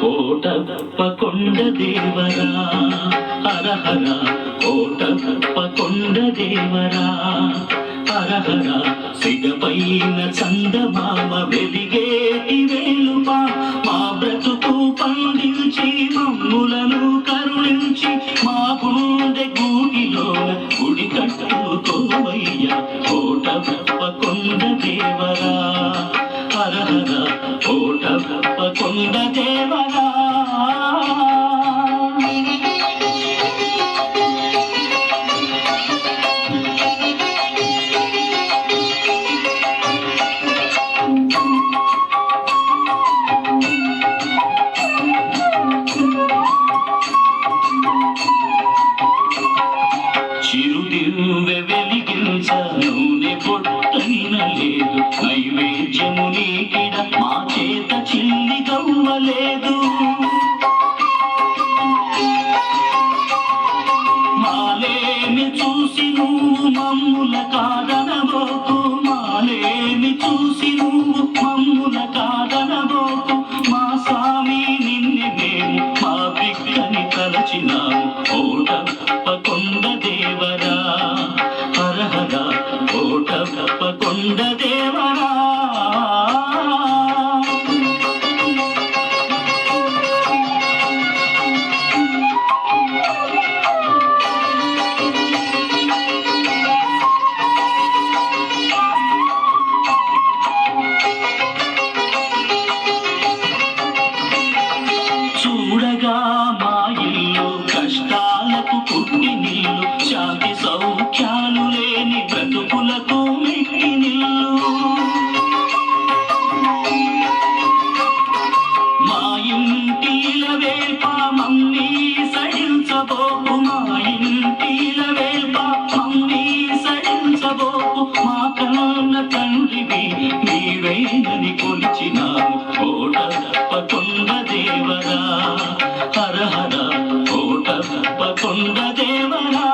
కోటప్పకొండ దేవరా హర హర, కోటప్పకొండ దేవరా హర హర. సిగపైన చందమామ వెలిగేటి వేలుపా, మా బ్రతుకు పండించి మమ్ములను కరుణించి మా గుండె గూటిలో గుడి కట్టుకోవయ్యా. కోటప్పకొండ దేవరా హర హర, కోటప్పకొండ దేవరా. చిరుదివ్వె వెలిగించ నూనె పొట్టైన లేదు, నైవేద్యము నీకిడ మా చేత చిల్లి గవ్వలేదు. మాలేమి చూసి నువ్వు మమ్ముల కాదనబోకు, మాలేమి చూసి నువ్వు మమ్ముల కాదనబోకు. మా స్వామి నిన్ను మేము మా బిడ్డని తలచినాము. కోటప్పకొండ దేవరా హర హర, కోటప్పకొండ దేవరా. చూడగా మా ఇల్లు కష్టాలకు పుట్టి నిల్లు, శాంతి సౌఖ్యాలు లేని బ్రతుకులకు మెట్టి నిల్లు. మా ఇంటిల వేల్ప మమ్మీ సడించబోకు, మా ఇంటిల వేల్ప మమ్మీ సడించబోకు. మా కన్న తండ్రివి నీవేనని కొలిచినాము. కోటప్పకొండ దేవరా హర హర, కోటప్పకొండ దేవరా.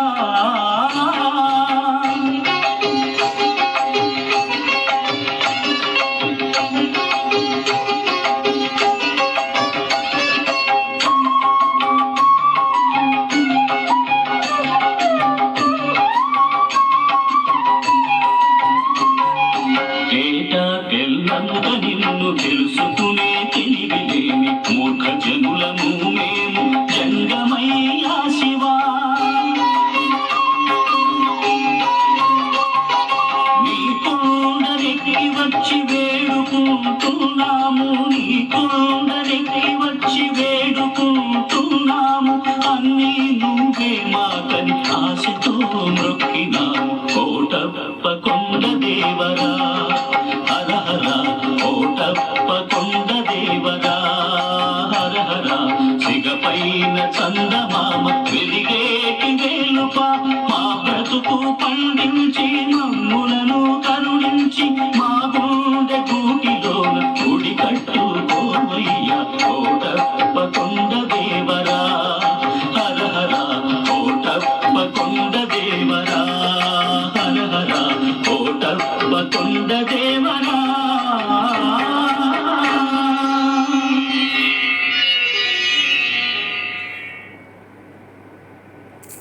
తెల్లముగా నిన్ను తెలుసుకునే తెలివిలేని మూర్ఖ జనులము మేము జంగమయ్యా శివా. నీ కొండరెక్కి వచ్చి వేడుకుంటున్నాము, నీ కొండరెక్కి వచ్చి వేడుకుంటున్నాము. అన్నీ నువ్వే మాకని ఆశతో మ్రొక్కినాము. కోటప్పకొండ దేవరా హర హర, కోటప్పకొండ దేవరా హర హర. సిగపైన